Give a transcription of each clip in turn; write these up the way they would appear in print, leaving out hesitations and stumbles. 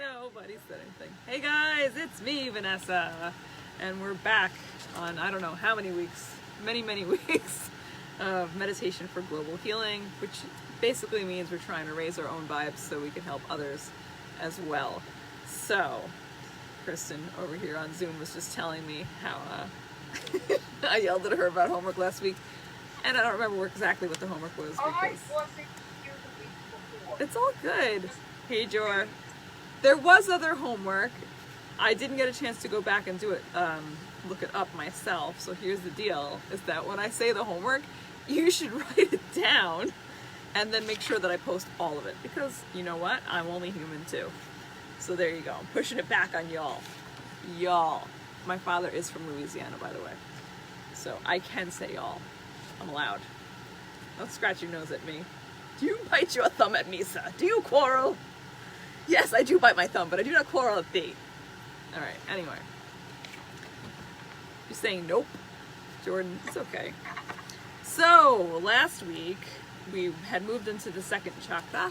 Nobody said anything. Hey guys, it's me, Vanessa, and we're back on I don't know how many weeks, many weeks of meditation for global healing, which basically means we're trying to raise our own vibes so we can help others as well. So, Kristen over here on Zoom was just telling me how I yelled at her about homework last week, and I don't remember exactly what the homework was because it's all good. Hey, Jor. There was other homework. I didn't get a chance to go back and do it, look it up myself. So here's the deal, is that when I say the homework, you should write it down and then make sure that I post all of it. Because you know what? I'm only human too. So there you go. I'm pushing it back on y'all. Y'all. My father is from Louisiana, by the way. So I can say y'all. I'm allowed. Don't scratch your nose at me. Do you bite your thumb at me, sir? Do you quarrel? Yes, I do bite my thumb, but I do not quarrel at thee. Alright, anyway. You're saying nope, Jordan, it's okay. So, last week, we had moved into the second chakra.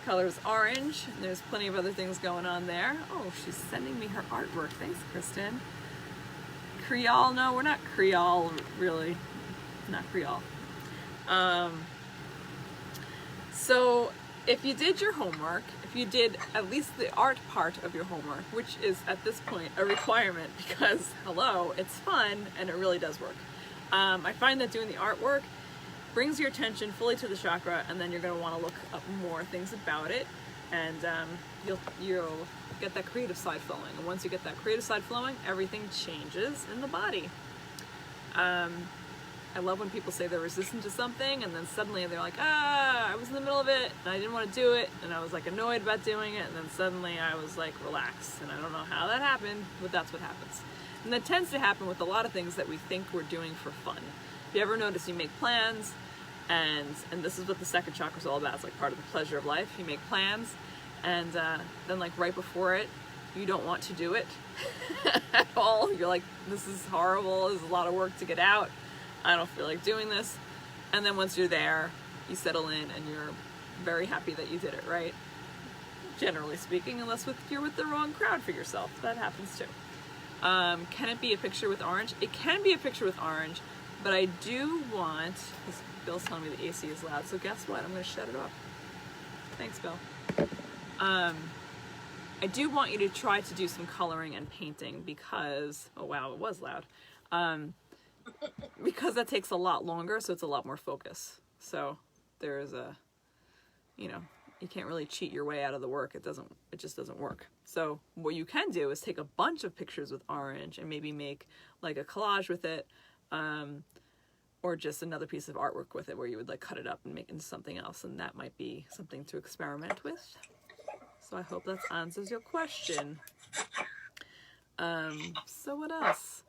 Color is orange, and there's plenty of other things going on there. Oh, she's sending me her artwork. Thanks, Kristen. Creole? No, we're not Creole, really. Not Creole. So, if you did your homework, if you did at least the art part of your homework, which is at this point a requirement because, hello, it's fun and it really does work. I find that doing the artwork brings your attention fully to the chakra, and then you're going to want to look up more things about it, and you'll get that creative side flowing. And once you get that creative side flowing, everything changes in the body. I love when people say they're resistant to something and then suddenly they're like, I was in the middle of it and I didn't want to do it and I was like annoyed about doing it, and then suddenly I was like relaxed, and I don't know how that happened, but that's what happens. And that tends to happen with a lot of things that we think we're doing for fun. If you ever notice, you make plans, and this is what the second chakra is all about. It's like part of the pleasure of life. You make plans, and then like right before it, you don't want to do it at all. You're like, this is horrible, this is a lot of work to get out. I don't feel like doing this. And then once you're there, you settle in and you're very happy that you did it, right? Generally speaking, unless you're with the wrong crowd for yourself. That happens too. Can it be a picture with orange? It can be a picture with orange, but I do want, because Bill's telling me the AC is loud, so guess what? I'm going to shut it off. Thanks, Bill. I do want you to try to do some coloring and painting because, oh wow, it was loud. Because that takes a lot longer, so it's a lot more focus. So there's a, you can't really cheat your way out of the work. It just doesn't work. So what you can do is take a bunch of pictures with orange and maybe make like a collage with it, or just another piece of artwork with it where you would like cut it up and make it into something else, and that might be something to experiment with. So I hope that answers your question. So what else?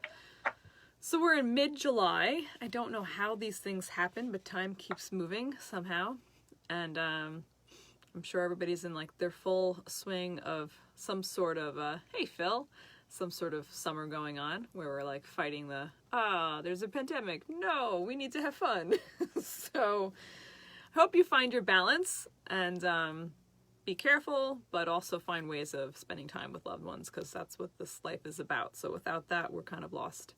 So we're in mid-July. I don't know how these things happen, but time keeps moving somehow. And I'm sure everybody's in like their full swing of some sort of, hey Phil, some sort of summer going on where we're like fighting there's a pandemic. No, we need to have fun. So I hope you find your balance and be careful, but also find ways of spending time with loved ones, because that's what this life is about. So without that, we're kind of lost.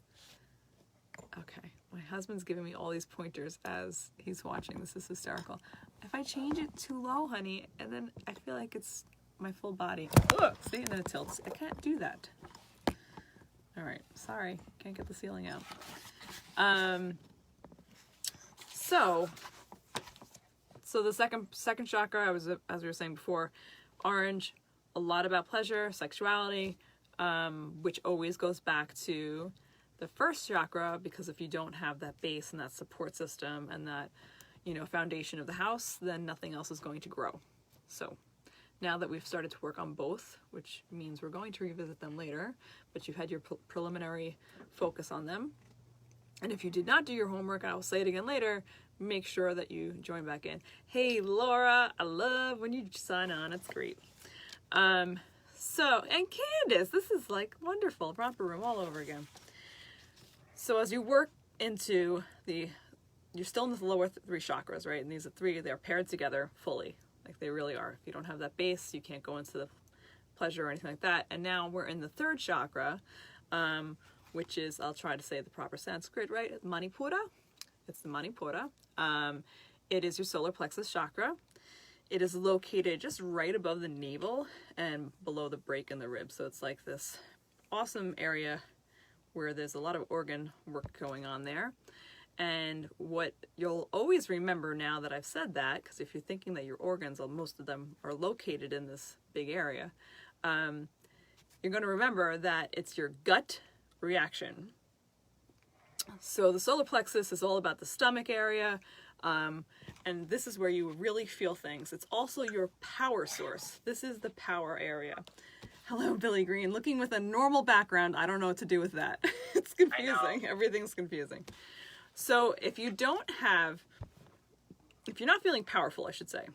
Okay, my husband's giving me all these pointers as he's watching. This is hysterical. If I change it too low, honey, and then I feel like it's my full body. Ugh, see, and then it tilts. I can't do that. All right, sorry, can't get the ceiling out. So the second chakra, as we were saying before, orange, a lot about pleasure, sexuality, which always goes back to the first chakra, because if you don't have that base and that support system and that, foundation of the house, then nothing else is going to grow. So now that we've started to work on both, which means we're going to revisit them later, but you've had your preliminary focus on them. And if you did not do your homework, I will say it again later, make sure that you join back in. Hey, Laura, I love when you sign on. It's great. And Candace, this is like wonderful. Romper room all over again. So as you work into you're still in the lower three chakras, right? And these are three, they're paired together fully. Like they really are. If you don't have that base, you can't go into the pleasure or anything like that. And now we're in the third chakra, which is, I'll try to say the proper Sanskrit, right? Manipura. It's the Manipura. It is your solar plexus chakra. It is located just right above the navel and below the break in the ribs. So it's like this awesome area where there's a lot of organ work going on there. And what you'll always remember now that I've said that, because if you're thinking that your organs, most of them are located in this big area, you're going to remember that it's your gut reaction. So the solar plexus is all about the stomach area, and this is where you really feel things. It's also your power source. This is the power area. Hello, Billy Green. Looking with a normal background, I don't know what to do with that. It's confusing. Everything's confusing. So if you're not feeling powerful, I should say,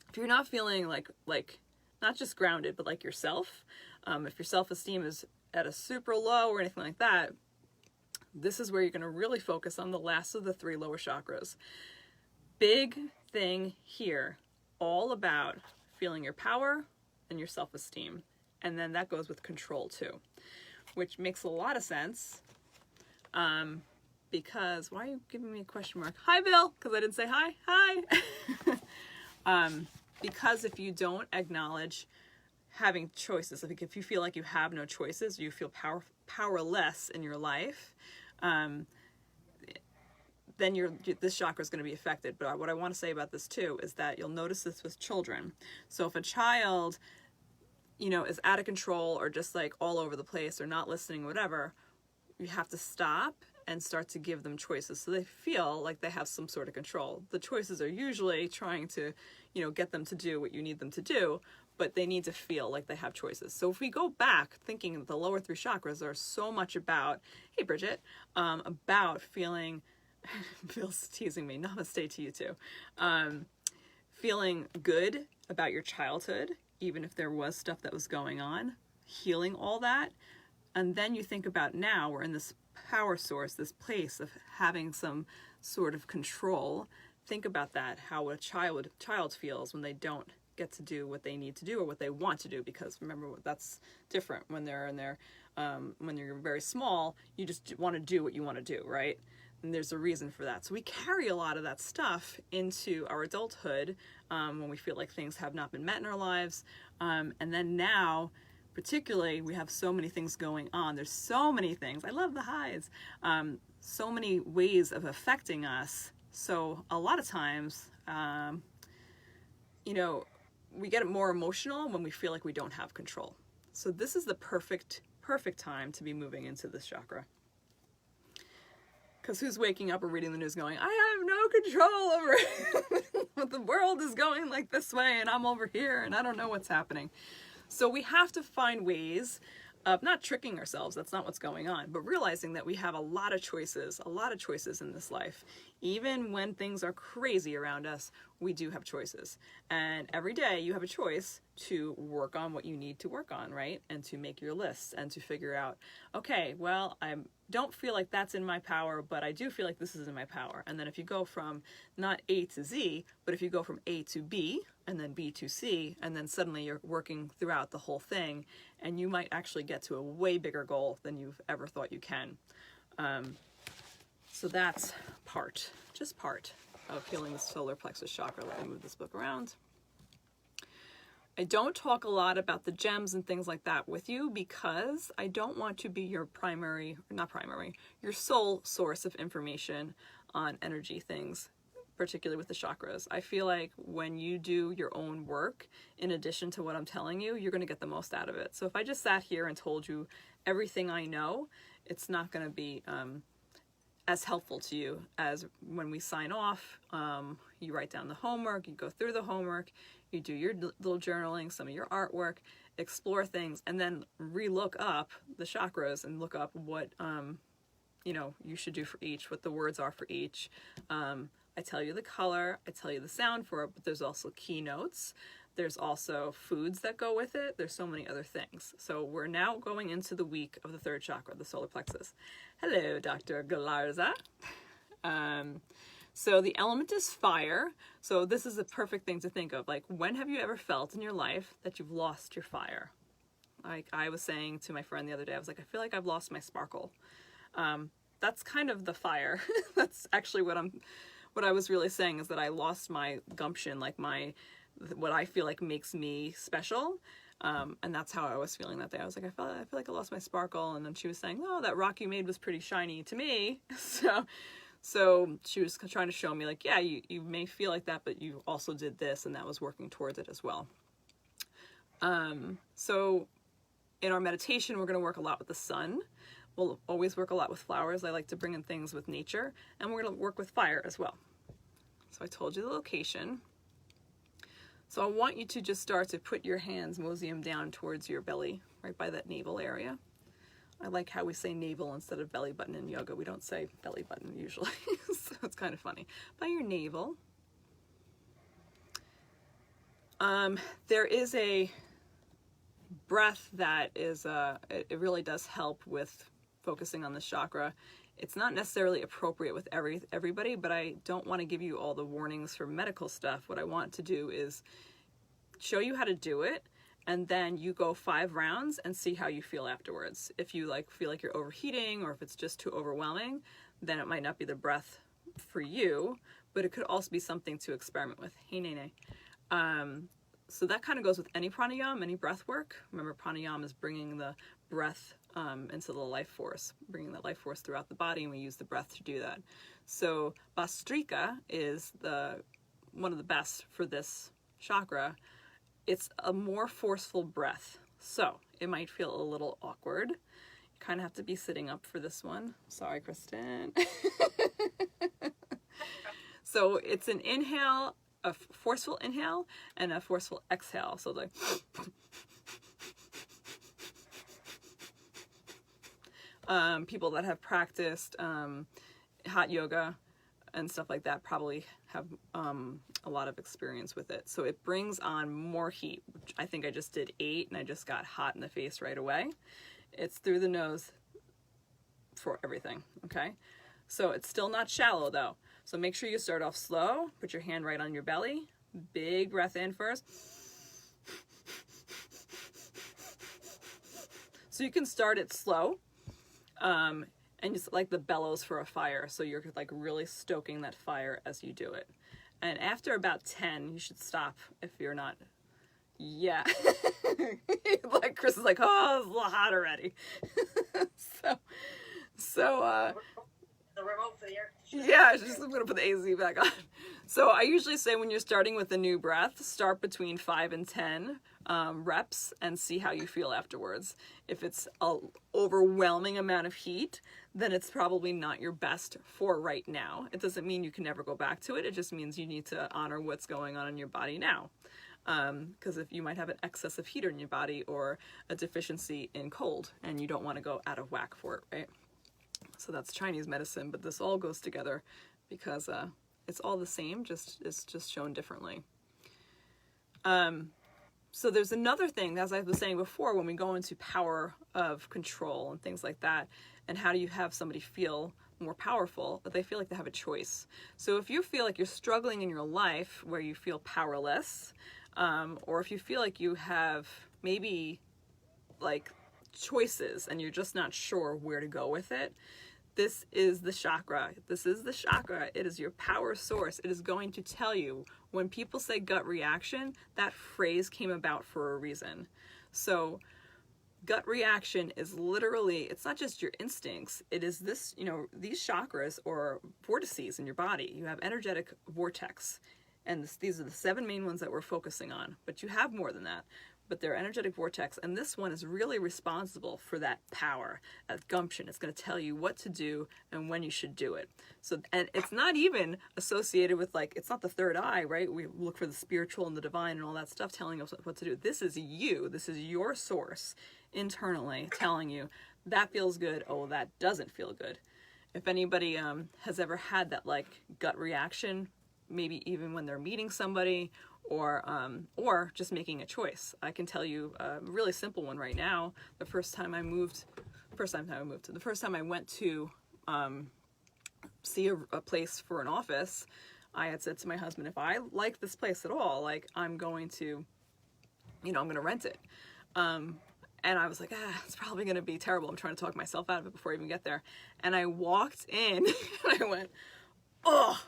if you're not feeling like not just grounded, but like yourself, if your self-esteem is at a super low or anything like that, this is where you're going to really focus on the last of the 3 lower chakras. Big thing here, all about feeling your power and your self-esteem. And then that goes with control too, which makes a lot of sense. Because, why are you giving me a question mark? Hi, Bill, because I didn't say hi. Hi. Because if you don't acknowledge having choices, if you feel like you have no choices, you feel powerless in your life, then this chakra is going to be affected. But what I want to say about this too is that you'll notice this with children. So if a child, is out of control or just like all over the place or not listening, whatever, you have to stop and start to give them choices so they feel like they have some sort of control. The choices are usually trying to, get them to do what you need them to do, but they need to feel like they have choices. So if we go back thinking the lower 3 chakras are so much about, hey Bridget, about feeling, Bill's teasing me, namaste to you too, feeling good about your childhood, even if there was stuff that was going on, healing all that. And then you think about now we're in this power source, this place of having some sort of control. Think about that, how a child feels when they don't get to do what they need to do or what they want to do, because remember, that's different when they're in their, when you're very small, you just want to do what you want to do, right? And there's a reason for that. So we carry a lot of that stuff into our adulthood when we feel like things have not been met in our lives. And then now, particularly, we have so many things going on. There's so many things. I love the highs. So many ways of affecting us. So a lot of times, we get more emotional when we feel like we don't have control. So this is the perfect time to be moving into this chakra. Because who's waking up or reading the news going, I have no control over it. The world is going like this way and I'm over here and I don't know what's happening. So we have to find ways of not tricking ourselves, that's not what's going on, but realizing that we have a lot of choices in this life. Even when things are crazy around us, we do have choices. And every day you have a choice to work on what you need to work on, right? And to make your lists and to figure out, okay, well, I don't feel like that's in my power, but I do feel like this is in my power. And then if you go from not A to Z, but if you go from A to B, and then B to C, and then suddenly you're working throughout the whole thing, and you might actually get to a way bigger goal than you've ever thought you can. So that's just part of healing the solar plexus chakra. Let me move this book around. I don't talk a lot about the gems and things like that with you because I don't want to be your your sole source of information on energy things, particularly with the chakras. I feel like when you do your own work, in addition to what I'm telling you, you're going to get the most out of it. So if I just sat here and told you everything I know, it's not going to be as helpful to you as when we sign off. You write down the homework, you go through the homework, you do your little journaling, some of your artwork, explore things, and then re-look up the chakras and look up what you should do for each, what the words are for each. I tell you the color, I tell you the sound for it, but there's also keynotes. There's also foods that go with it. There's so many other things. So we're now going into the week of the third chakra, the solar plexus. Hello, Dr. Galarza. So the element is fire. So this is a perfect thing to think of. Like, when have you ever felt in your life that you've lost your fire? Like I was saying to my friend the other day, I was like, I feel like I've lost my sparkle. That's kind of the fire. That's actually what I was really saying, is that I lost my gumption, like what I feel like makes me special. And that's how I was feeling that day. I was like, I feel like I lost my sparkle. And then she was saying, oh, that rock you made was pretty shiny to me. So she was trying to show me, like, yeah, you may feel like that, but you also did this, and that was working towards it as well. So in our meditation, we're going to work a lot with the sun. We'll always work a lot with flowers. I like to bring in things with nature, and we're going to work with fire as well. So I told you the location. So I want you to just start to put your hands, mosey them down towards your belly, right by that navel area. I like how we say navel instead of belly button in yoga. We don't say belly button usually, so it's kind of funny. By your navel. There is a breath that is, it really does help with focusing on this chakra. It's not necessarily appropriate with everybody, but I don't want to give you all the warnings for medical stuff. What I want to do is show you how to do it, and then you go 5 rounds and see how you feel afterwards. If you feel like you're overheating, or if it's just too overwhelming, then it might not be the breath for you, but it could also be something to experiment with. Hey, Nene. So that kind of goes with any pranayama, any breath work. Remember, pranayama is bringing the breath into the life force, bringing the life force throughout the body, and we use the breath to do that. So Bhastrika is one of the best for this chakra. It's a more forceful breath, so it might feel a little awkward. You kind of have to be sitting up for this one. Sorry, Kristen. So it's an inhale, a forceful inhale, and a forceful exhale. So like, people that have practiced hot yoga and stuff like that probably have a lot of experience with it. So it brings on more heat, which I think I just did 8, and I just got hot in the face right away. It's through the nose for everything, okay? So it's still not shallow though. So make sure you start off slow. Put your hand right on your belly. Big breath in first. So you can start it slow. And just like the bellows for a fire. So you're like really stoking that fire as you do it. And after about 10, you should stop if you're not. Yeah. Like Chris is like, oh, it's a little hot already. So the remote for the air conditioner. yeah, I'm gonna put the AZ back on. So I usually say when you're starting with a new breath, start between 5 and 10 reps and see how you feel afterwards. If it's an overwhelming amount of heat, then it's probably not your best for right now. It doesn't mean you can never go back to it. It just means you need to honor what's going on in your body now. Because if you might have an excess of heat in your body or a deficiency in cold, and you don't want to go out of whack for it, right? So that's Chinese medicine, but this all goes together because it's all the same, it's just shown differently. So there's another thing, as I was saying before, when we go into power of control and things like that, and how do you have somebody feel more powerful, that they feel like they have a choice. So if you feel like you're struggling in your life where you feel powerless, or if you feel like you have maybe like choices and you're just not sure where to go with it, this is the chakra. This is the chakra. It is your power source. It is going to tell you when people say gut reaction, that phrase came about for a reason. So gut reaction is literally, it's not just your instincts. It is this, these chakras or vortices in your body. You have energetic vortex, and these are the 7 main ones that we're focusing on, but you have more than that. But they're energetic vortex, and this one is really responsible for that power, that gumption. It's going to tell you what to do and when you should do it. So, and it's not even associated with it's not the third eye, right? We look for the spiritual and the divine and all that stuff telling us what to do. This is you. This is your source internally telling you that feels good. Oh, that doesn't feel good. If anybody has ever had that gut reaction, maybe even when they're meeting somebody, or just making a choice. I can tell you a really simple one right now. The first time I went to see a place for an office, I had said to my husband, if I like this place at all, like I'm going to, I'm going to rent it. And I was like, it's probably going to be terrible. I'm trying to talk myself out of it before I even get there. And I walked in and I went, oh,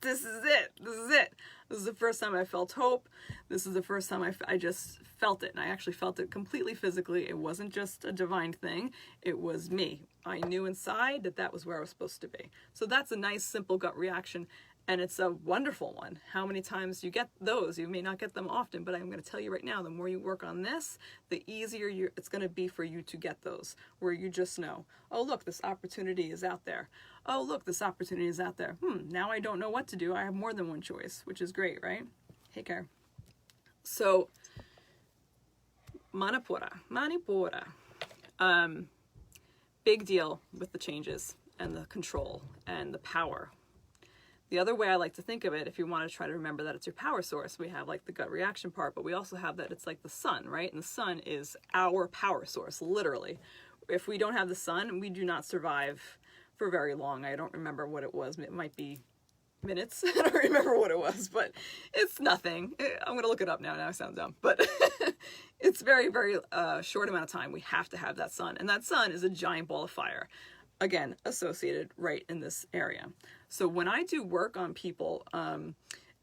this is it. This is it. This is the first time I felt hope. This is the first time I just felt it. And I actually felt it completely physically. It wasn't just a divine thing. It was me. I knew inside that that was where I was supposed to be. So that's a nice, simple gut reaction. And it's a wonderful one. How many times you get those? You may not get them often, but I'm going to tell you right now, the more you work on this, the easier it's going to be for you to get those, where you just know, oh, look, this opportunity is out there. Oh, look, this opportunity is out there. Now I don't know what to do. I have more than one choice, which is great, right? Hey, care. So, Manipura. Big deal with the changes and the control and the power. The other way I like to think of it, if you want to try to remember that it's your power source, we have like the gut reaction part, but we also have that it's like the sun, right? And the sun is our power source, literally. If we don't have the sun, we do not survive for very long. I don't remember what it was. It might be minutes. I don't remember what it was, but it's nothing. I'm going to look it up now. Now I sound dumb, but it's very, very short amount of time. We have to have that sun. And that sun is a giant ball of fire. Again, associated right in this area. So when I do work on people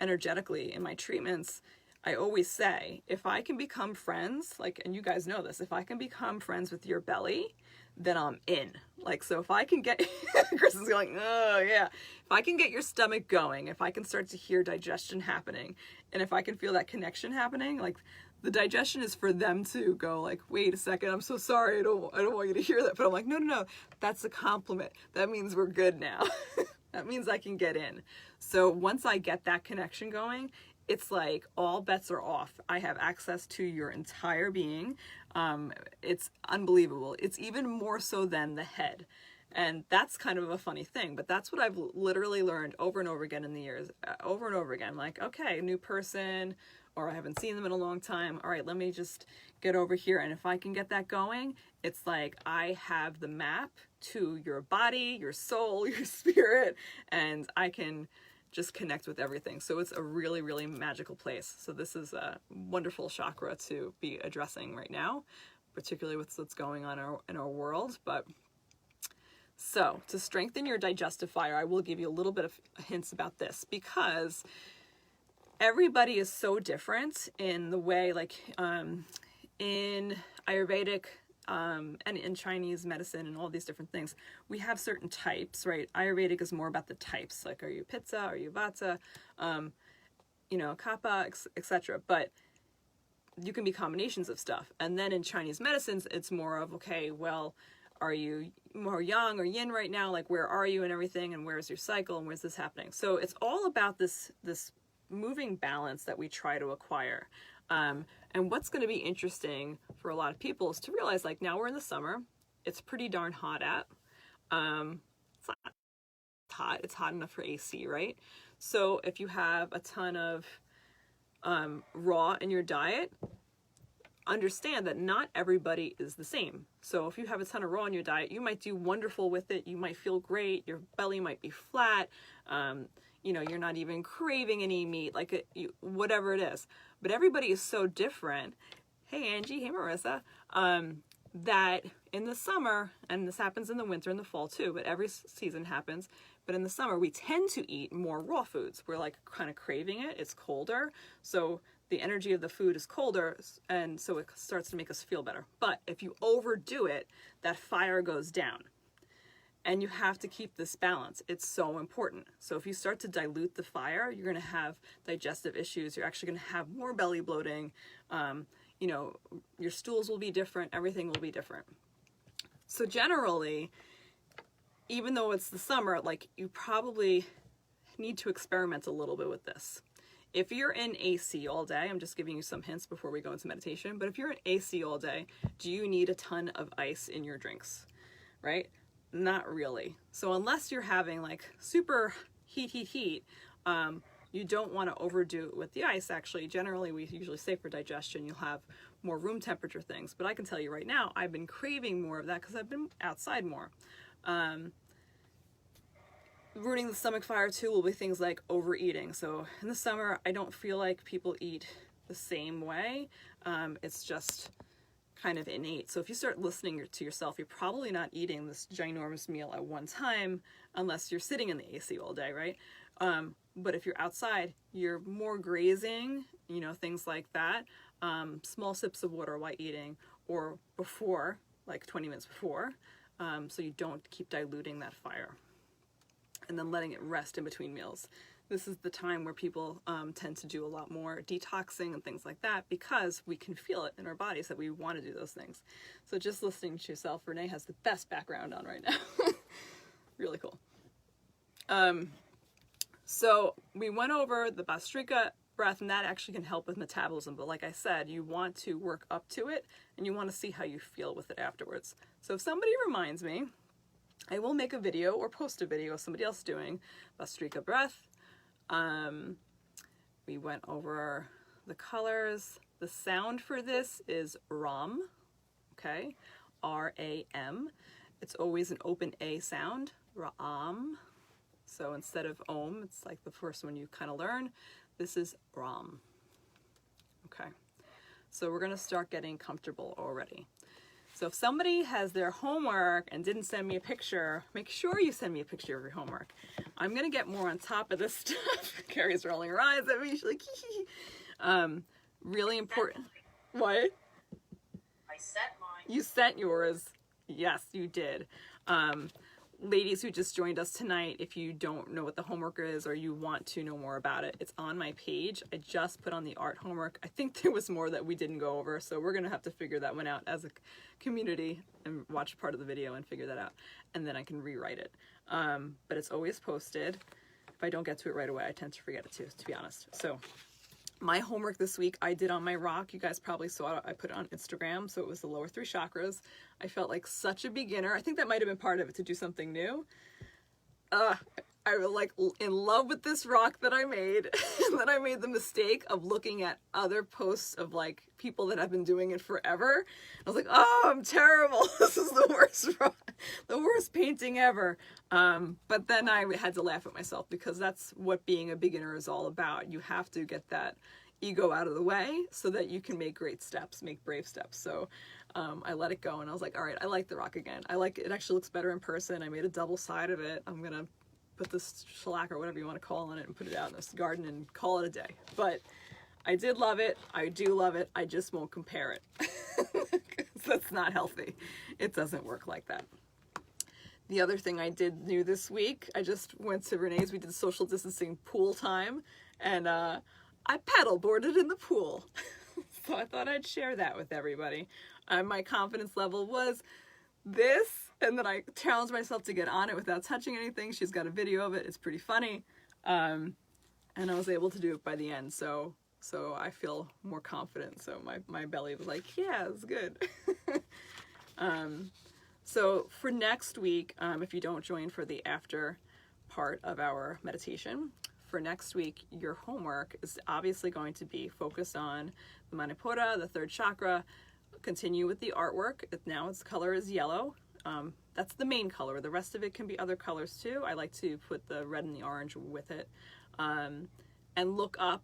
energetically in my treatments, I always say, if I can become friends, like, and you guys know this, if I can become friends with your belly, then I'm in. Like, so if I can get, Chris is going, oh yeah. If I can get your stomach going, if I can start to hear digestion happening, and if I can feel that connection happening, like, the digestion is for them to go like, wait a second, I'm so sorry, I don't want you to hear that. But I'm like, no, that's a compliment. That means we're good now. That means I can get in. So once I get that connection going, it's like all bets are off. I have access to your entire being. It's unbelievable. It's even more so than the head. And that's kind of a funny thing, but that's what I've literally learned over and over again in the years, over and over again. Like, okay, new person, or I haven't seen them in a long time. All right, let me just get over here. And if I can get that going, it's like I have the map to your body, your soul, your spirit, and I can just connect with everything. So it's a really, really magical place. So this is a wonderful chakra to be addressing right now, particularly with what's going on in our world. But so to strengthen your digestive fire, I will give you a little bit of hints about this, because everybody is so different in the way, like in Ayurvedic and in Chinese medicine and all these different things, we have certain types, right? Ayurvedic is more about the types, like are you Pitta, are you Vata, Kapha, etc. But you can be combinations of stuff. And then in Chinese medicines, it's more of, okay, well, are you more yang or yin right now? Like, where are you and everything? And where's your cycle? And where's this happening? So it's all about this moving balance that we try to acquire. And what's going to be interesting for a lot of people is to realize, like, now we're in the summer. It's pretty darn hot out. It's not hot. It's hot enough for AC, right? So if you have a ton of raw in your diet, understand that not everybody is the same. So if you have a ton of raw in your diet, you might do wonderful with it. You might feel great. Your belly might be flat. You're not even craving any meat, like whatever it is. But everybody is so different. Hey, Angie. Hey, Marissa. That in the summer, and this happens in the winter and the fall too, but every season happens. But in the summer, we tend to eat more raw foods. We're like kind of craving it. It's colder. So the energy of the food is colder, and so it starts to make us feel better. But if you overdo it, that fire goes down. And you have to keep this balance. It's so important. So if you start to dilute the fire, you're going to have digestive issues. You're actually going to have more belly bloating. Your stools will be different. Everything will be different. So generally, even though it's the summer, like, you probably need to experiment a little bit with this. If you're in AC all day, I'm just giving you some hints before we go into meditation, but if you're in AC all day, do you need a ton of ice in your drinks, right? Not really. So unless you're having like super heat, you don't want to overdo it with the ice. Actually, generally, we usually say for digestion, you'll have more room temperature things. But I can tell you right now, I've been craving more of that because I've been outside more. ruining the stomach fire too will be things like overeating. So in the summer, I don't feel like people eat the same way. It's just kind of innate. So if you start listening to yourself, you're probably not eating this ginormous meal at one time unless you're sitting in the AC all day, right? But if you're outside, you're more grazing, you know, things like that. Small sips of water while eating, or before, like 20 minutes before, so you don't keep diluting that fire. And then letting it rest in between meals. This is the time where people tend to do a lot more detoxing and things like that, because we can feel it in our bodies that we want to do those things. So just listening to yourself, Renee has the best background on right now. Really cool. So we went over the Bhastrika breath, and that actually can help with metabolism. But like I said, you want to work up to it, and you want to see how you feel with it afterwards. So if somebody reminds me, I will make a video or post a video of somebody else doing Bhastrika breath. We went over the colors. The sound for this is Ram, okay? R-A-M. It's always an open A sound, Ram. So instead of Om, it's like the first one you kind of learn. This is Ram, okay? So we're gonna start getting comfortable already. So if somebody has their homework and didn't send me a picture, make sure you send me a picture of your homework. I'm going to get more on top of this stuff. Carrie's rolling her eyes at me. She's like, really important. What? I sent mine. You sent yours. Yes, you did. Ladies who just joined us tonight, if you don't know what the homework is or you want to know more about it, it's on my page. I just put on the art homework. I think there was more that we didn't go over, so we're going to have to figure that one out as a community and watch part of the video and figure that out, and then I can rewrite it. But it's always posted. If I don't get to it right away, I tend to forget it too, to be honest. So my homework this week I did on my rock. You guys probably saw it. I put it on Instagram. So it was the lower 3 chakras. I felt like such a beginner. I think that might have been part of it, to do something new. I was like in love with this rock that I made. And then I made the mistake of looking at other posts of like people that have been doing it forever. I was like, oh, I'm terrible. This is the worst rock, the worst painting ever. But then I had to laugh at myself, because that's what being a beginner is all about. You have to get that ego out of the way so that you can make great steps, make brave steps. So I let it go, and I was like, all right, I like the rock again. I like it. It actually looks better in person. I made a double side of it. I'm gonna put this shellac or whatever you want to call on it and put it out in this garden and call it a day. But I did love it. I do love it. I just won't compare it. That's not healthy. It doesn't work like that. The other thing I did new this week, I just went to Renee's. We did social distancing pool time, and I paddle boarded in the pool. So I thought I'd share that with everybody. My confidence level was this, and then I challenged myself to get on it without touching anything. She's got a video of it. It's pretty funny. And I was able to do it by the end. So I feel more confident. So my belly was like, yeah, it's good. So for next week, if you don't join for the after part of our meditation, for next week, your homework is obviously going to be focused on the Manipura, the 3rd chakra. Continue with the artwork. Now its color is yellow. That's the main color. The rest of it can be other colors too. I like to put the red and the orange with it. And look up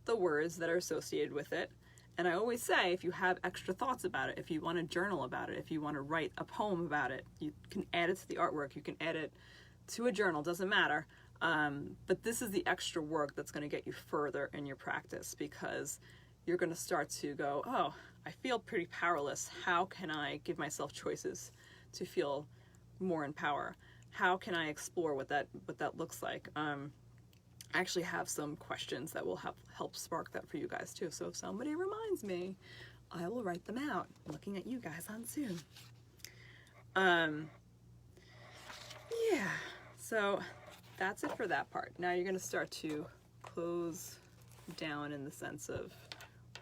the words that are associated with it. And I always say, if you have extra thoughts about it, if you want to journal about it, if you want to write a poem about it, you can add it to the artwork. You can add it to a journal, doesn't matter. But this is the extra work that's going to get you further in your practice, because you're going to start to go, oh, I feel pretty powerless. How can I give myself choices to feel more in power? How can I explore what that looks like? I actually have some questions that will help spark that for you guys too. So if somebody reminds me, I will write them out. I'm looking at you guys on Zoom. Yeah, so that's it for that part. Now you're going to start to close down in the sense of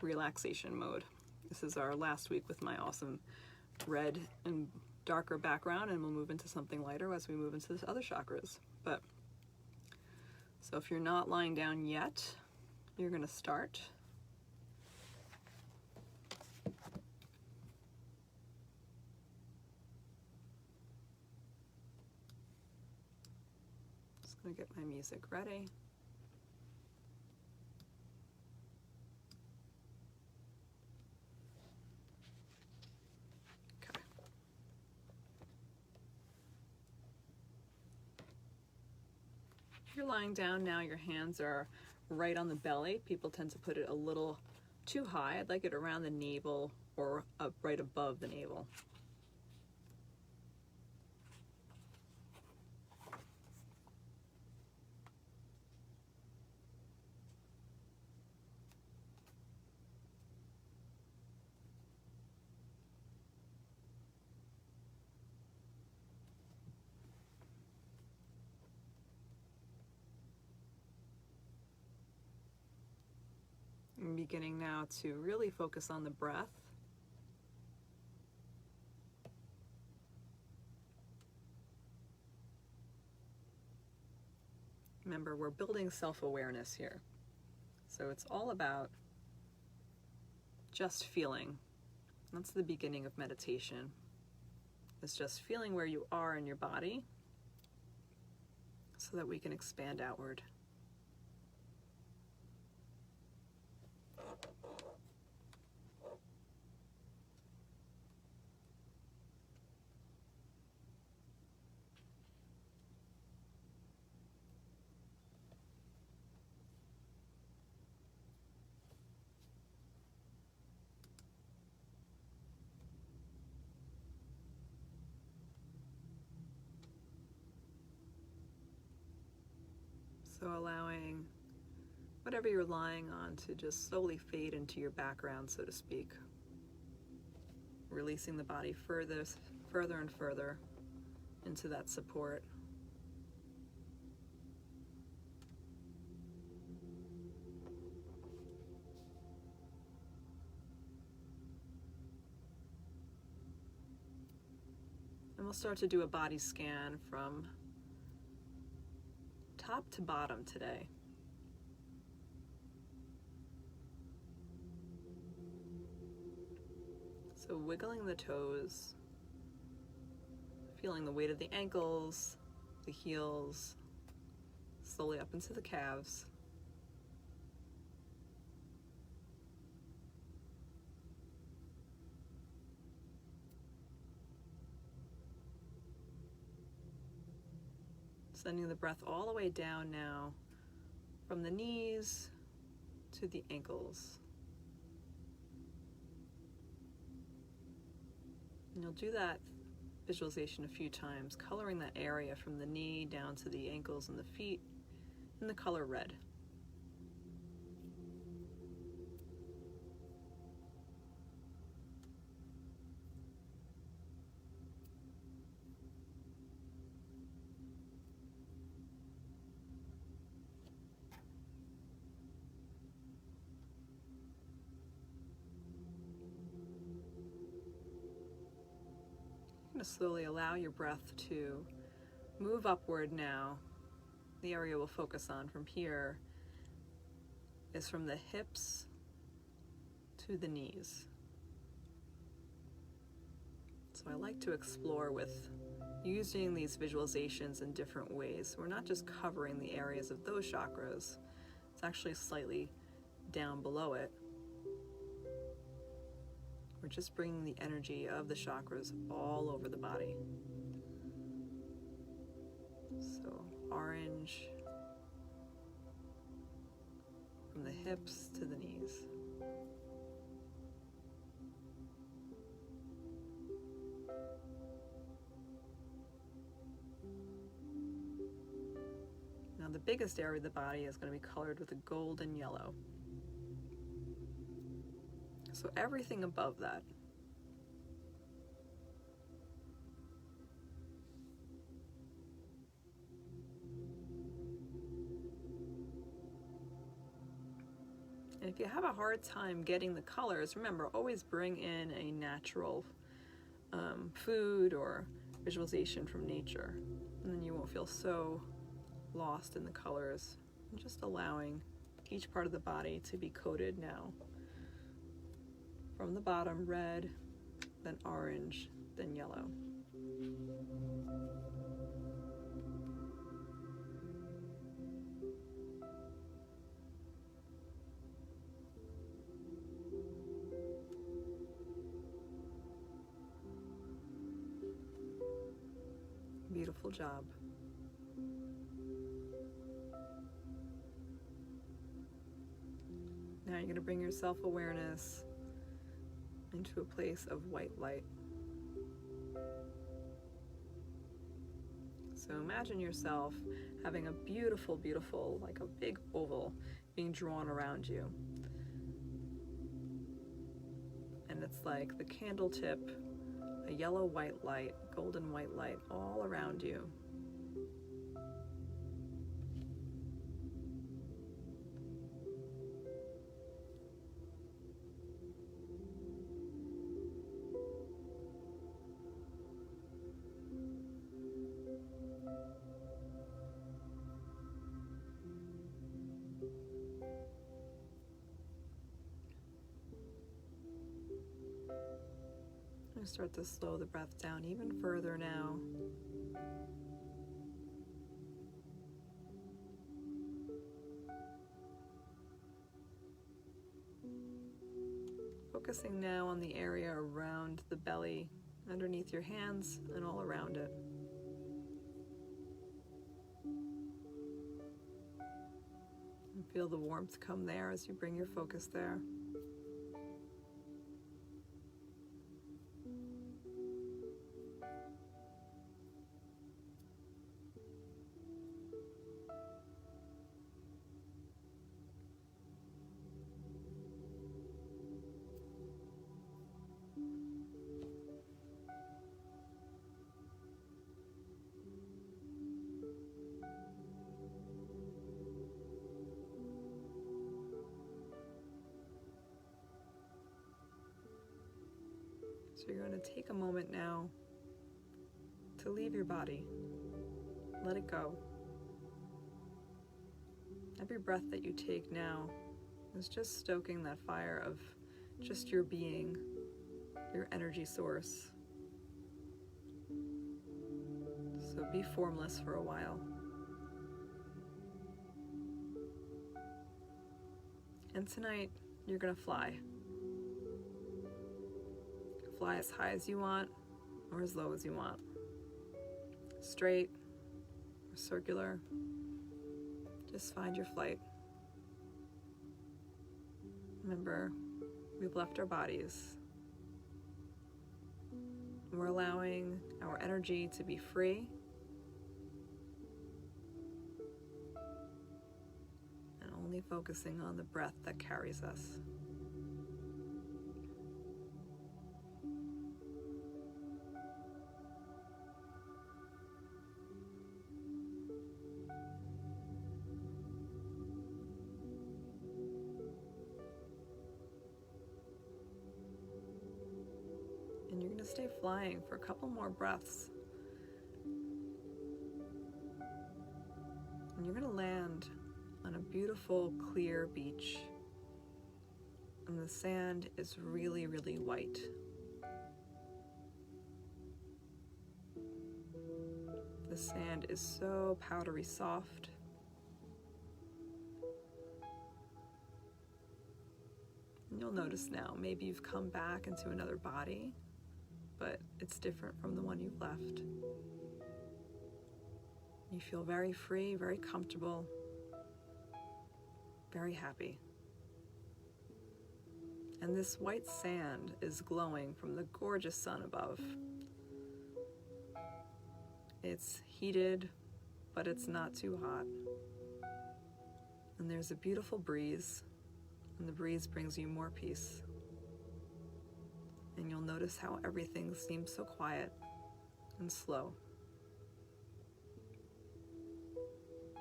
relaxation mode. This is our last week with my awesome red and darker background, and we'll move into something lighter as we move into this other chakras. But so if you're not lying down yet, you're going to start. Just gonna get my music ready. Okay. If you're lying down now, your hands are right on the belly. People tend to put it a little too high. I'd like it around the navel or up right above the navel. I'm beginning now to really focus on the breath. Remember, we're building self-awareness here. So it's all about just feeling. That's the beginning of meditation. It's just feeling where you are in your body so that we can expand outward. So allowing whatever you're lying on to just slowly fade into your background, so to speak. Releasing the body further and further into that support. And we'll start to do a body scan from top to bottom today. So wiggling the toes, feeling the weight of the ankles, the heels, slowly up into the calves. Sending the breath all the way down now from the knees to the ankles. And you'll do that visualization a few times, coloring that area from the knee down to the ankles and the feet in the color red. Going to slowly allow your breath to move upward now. The area we'll focus on from here is from the hips to the knees. So I like to explore with using these visualizations in different ways. We're not just covering the areas of those chakras, it's actually slightly down below it. We're just bringing the energy of the chakras all over the body. So orange from the hips to the knees. Now the biggest area of the body is going to be colored with a golden yellow. So everything above that. And if you have a hard time getting the colors, remember, always bring in a natural food or visualization from nature. And then you won't feel so lost in the colors. And just allowing each part of the body to be coated now. From the bottom, red, then orange, then yellow. beautiful job. Now you're going to bring your self-awareness into a place of white light. So imagine yourself having a beautiful, beautiful, like a big oval being drawn around you. And it's like the candle tip, a yellow white light, golden white light all around you. I'm going to start to slow the breath down even further now. Focusing now on the area around the belly, underneath your hands and all around it. And feel the warmth come there as you bring your focus there. So you're going to take a moment now to leave your body. Let it go. Every breath that you take now is just stoking that fire of just your being, your energy source. So be formless for a while. And tonight, you're going to fly. Fly as high as you want or as low as you want. Straight or circular. Just find your flight. Remember, we've left our bodies. We're allowing our energy to be free and only focusing on the breath that carries us. And you're going to stay flying for a couple more breaths. And you're going to land on a beautiful, clear beach. And the sand is really, really white. The sand is so powdery soft. And you'll notice now, maybe you've come back into another body, but it's different from the one you've left. You feel very free, very comfortable, very happy. And this white sand is glowing from the gorgeous sun above. It's heated, but it's not too hot. And there's a beautiful breeze, and the breeze brings you more peace. And you'll notice how everything seems so quiet and slow.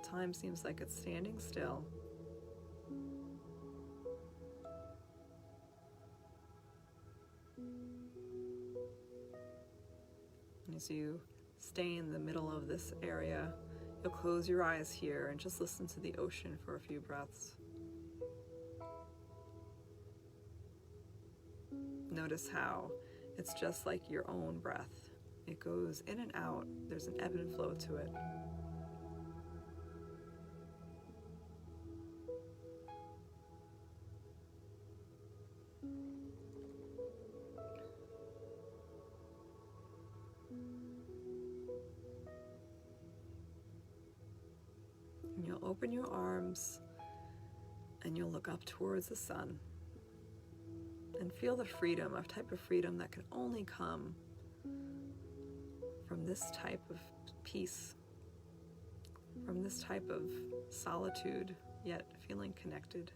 Time seems like it's standing still. And as you stay in the middle of this area, you'll close your eyes here and just listen to the ocean for a few breaths. Notice how it's just like your own breath. It goes in and out. There's an ebb and flow to it. open your arms and you'll look up towards the sun and feel the freedom, a type of freedom that can only come from this type of peace, from this type of solitude, yet feeling connected.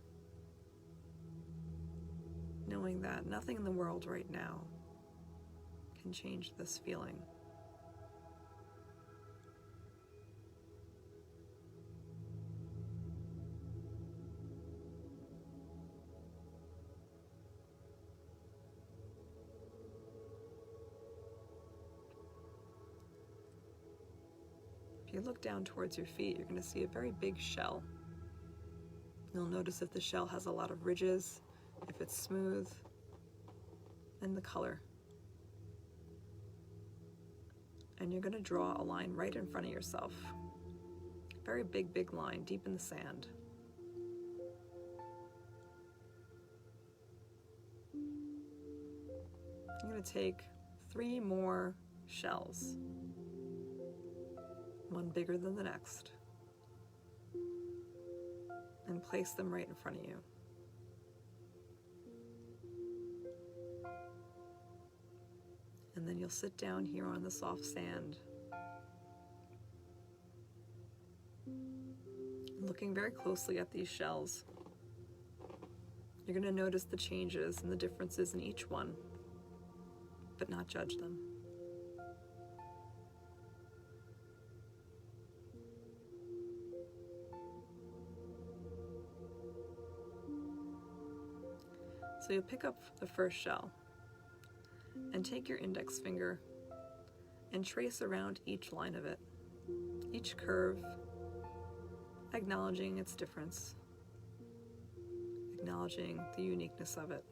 Knowing that nothing in the world right now can change this feeling. If you look down towards your feet, you're going to see a very big shell. You'll notice if the shell has a lot of ridges, if it's smooth, and the color. And you're going to draw a line right in front of yourself. Very big, big line deep in the sand. I'm going to take 3 more shells, one bigger than the next, and place them right in front of you. And then you'll sit down here on the soft sand, looking very closely at these shells. You're going to notice the changes and the differences in each one, but not judge them. So you'll pick up the first shell and take your index finger and trace around each line of it, each curve, acknowledging its difference, acknowledging the uniqueness of it.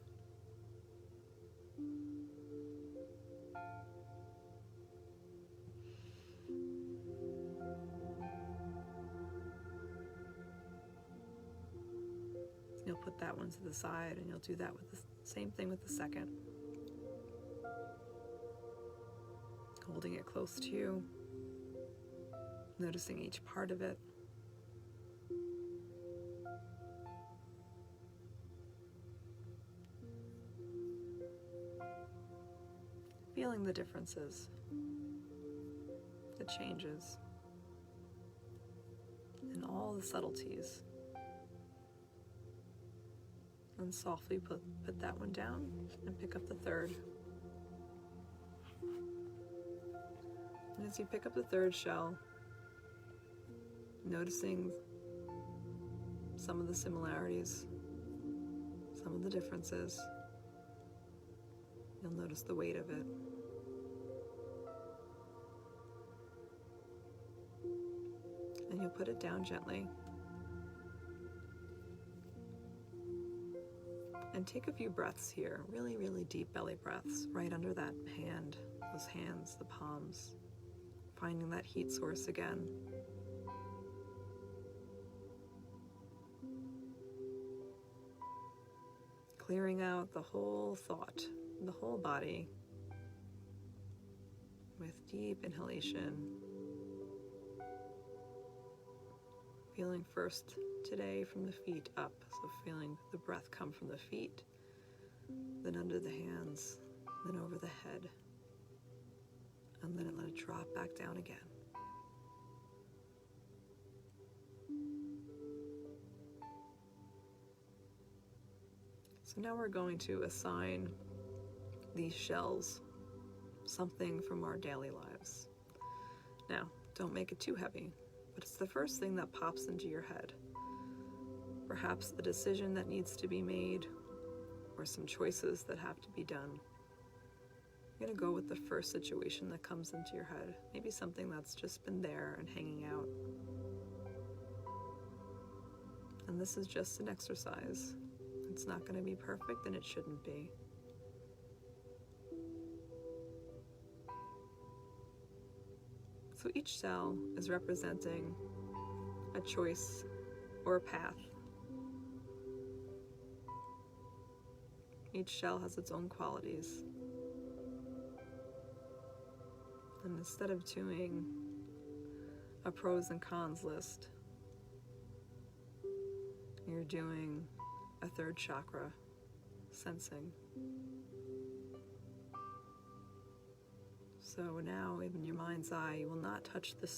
You'll put that one to the side and you'll do that with the same thing with the second. Holding it close to you, noticing each part of it. Feeling the differences, the changes, and all the subtleties. And softly put that one down and pick up the third. And as you pick up the third shell, noticing some of the similarities, some of the differences, you'll notice the weight of it. And you'll put it down gently. And take a few breaths here, really, really deep belly breaths, right under that hand, those hands, the palms, finding that heat source again. Clearing out the whole thought, the whole body, with deep inhalation. Feeling first today from the feet up, so feeling the breath come from the feet, then under the hands, then over the head, and then let it drop back down again. So now we're going to assign these shells something from our daily lives. Now, don't make it too heavy, but it's the first thing that pops into your head. Perhaps a decision that needs to be made, or some choices that have to be done. You're going to go with the first situation that comes into your head. Maybe something that's just been there and hanging out. And this is just an exercise. It's not going to be perfect, and it shouldn't be. So each cell is representing a choice or a path. Each shell has its own qualities. And instead of doing a pros and cons list, you're doing a third chakra, sensing. So now, in your mind's eye, you will not touch the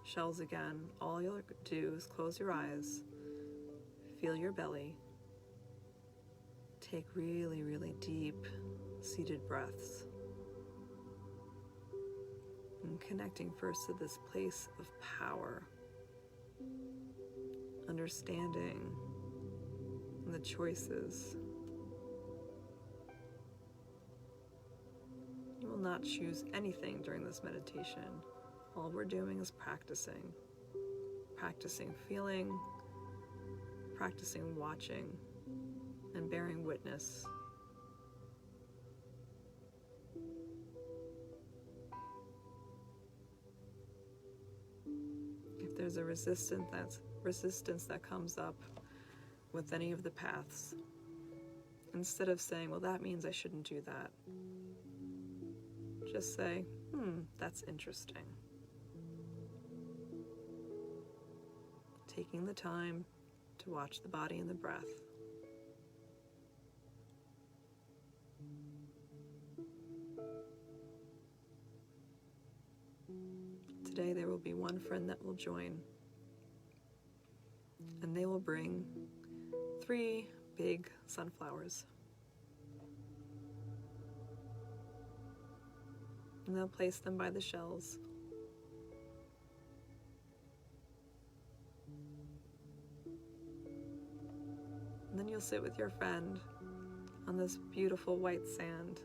shells again. All you'll do is close your eyes, feel your belly, take really, really deep seated breaths, and connecting first to this place of power, understanding the choices. You will not choose anything during this meditation. All we're doing is practicing feeling, practicing watching, and bearing witness. If there's a resistance that comes up with any of the paths, instead of saying, well, that means I shouldn't do that, just say, that's interesting. Taking the time to watch the body and the breath. Today there will be one friend that will join, and they will bring 3 big sunflowers. And they'll place them by the shells. And then you'll sit with your friend on this beautiful white sand.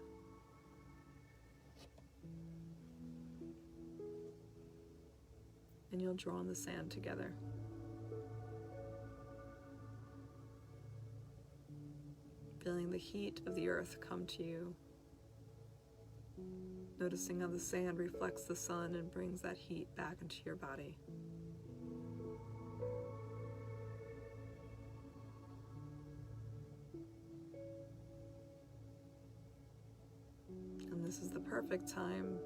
And you'll draw on the sand together. Feeling the heat of the earth come to you. Noticing how the sand reflects the sun and brings that heat back into your body. And this is the perfect time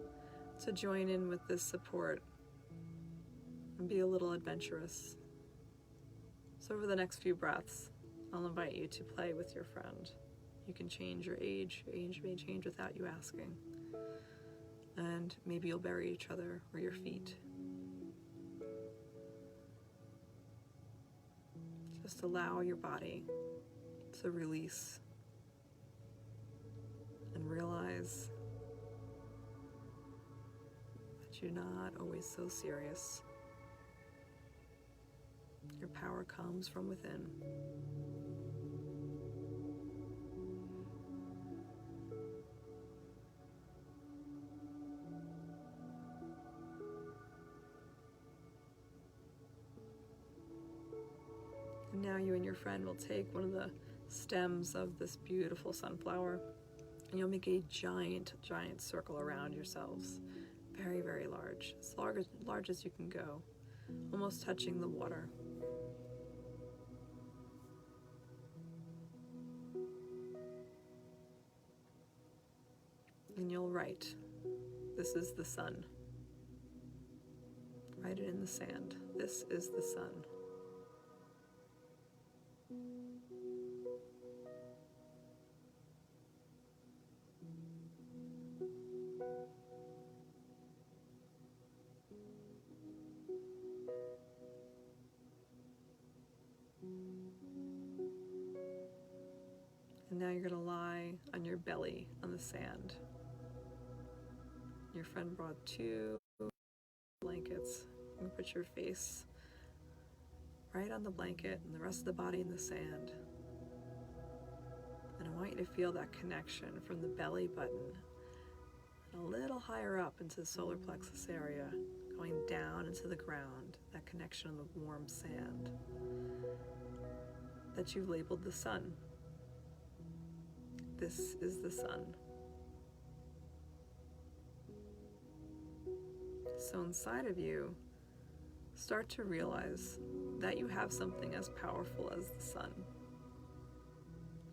to join in with this support and be a little adventurous. So over the next few breaths, I'll invite you to play with your friend. You can change your age. Your age may change without you asking. And maybe you'll bury each other or your feet. Just allow your body to release and realize that you're not always so serious. Your power comes from within. And now you and your friend will take one of the stems of this beautiful sunflower, and you'll make a giant, giant circle around yourselves. Very, very large. As large as you can go, almost touching the water. And you'll write, "This is the sun." Write it in the sand. This is the sun. And now you're going to lie on your belly on the sand. Your friend brought 2 blankets. You put your face right on the blanket and the rest of the body in the sand. And I want you to feel that connection from the belly button and a little higher up into the solar plexus area, going down into the ground, that connection on the warm sand that you've labeled the sun. This is the sun. So inside of you, start to realize that you have something as powerful as the sun.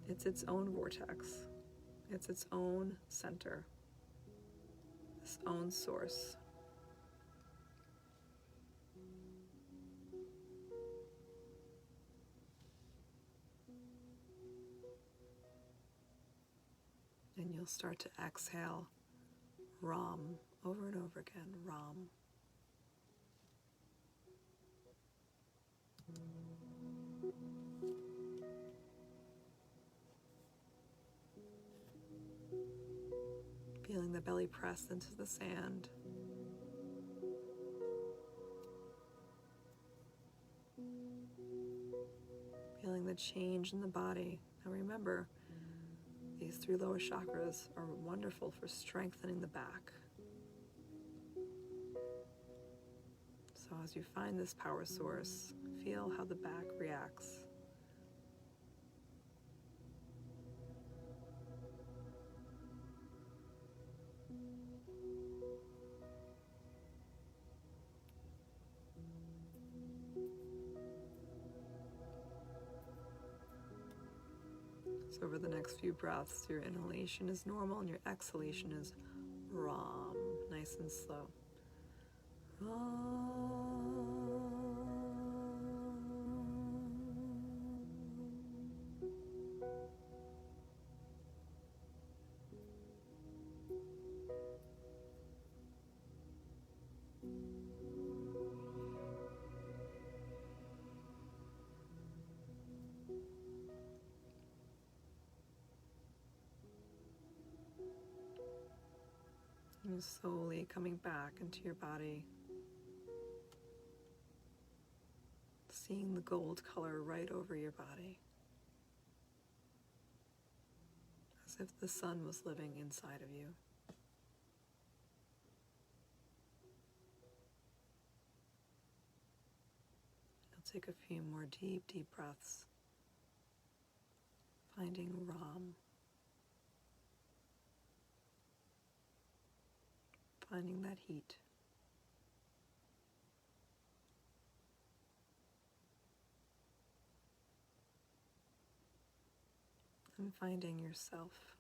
It's its own vortex. It's its own center. Its own source. you'll start to exhale Ram over and over again. Ram. Feeling the belly press into the sand. Feeling the change in the body. Now remember, these 3 lower chakras are wonderful for strengthening the back. So as you find this power source, feel how the back reacts. So over the next few breaths, your inhalation is normal and your exhalation is Ram, nice and slow. And slowly coming back into your body, seeing the gold color right over your body, as if the sun was living inside of you. You'll take a few more deep, deep breaths, finding Ram, finding that heat. And finding yourself.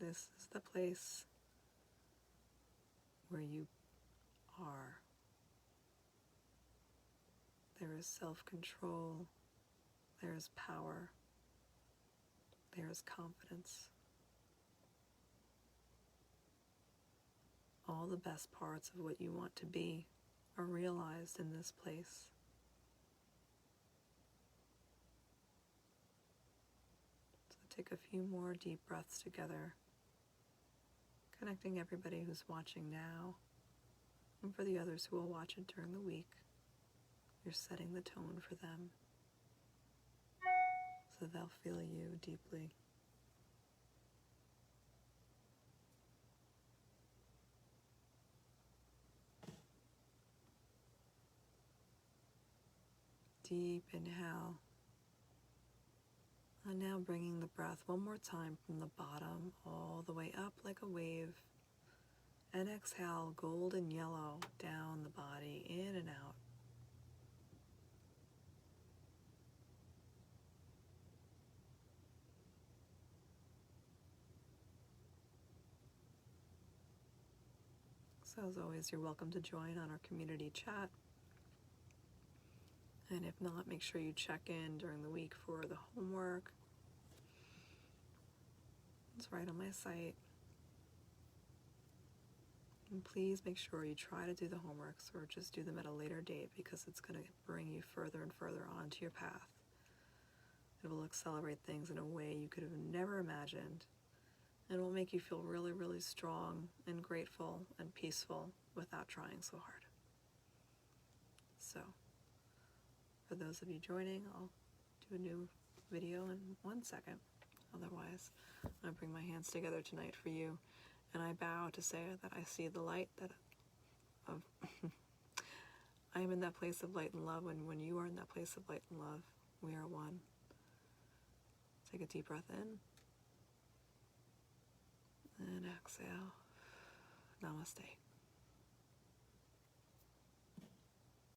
This is the place where you are. There is self-control, there is power, there is confidence. All the best parts of what you want to be are realized in this place. So take a few more deep breaths together, connecting everybody who's watching now, and for the others who will watch it during the week. You're setting the tone for them, so they'll feel you deeply. Deep inhale. And now bringing the breath one more time from the bottom all the way up like a wave. And exhale, golden yellow down the body, in and out. So as always, you're welcome to join on our community chat. And if not, make sure you check in during the week for the homework. It's right on my site. And please make sure you try to do the homeworks or just do them at a later date, because it's going to bring you further and further onto your path. It will accelerate things in a way you could have never imagined, and will make you feel really, really strong and grateful and peaceful without trying so hard. So, for those of you joining, I'll do a new video in 1 second. Otherwise, I'll bring my hands together tonight for you, and I bow to say that I see the light that of I am in that place of light and love. When you are in that place of light and love, we are one. Take a deep breath in and exhale. Namaste.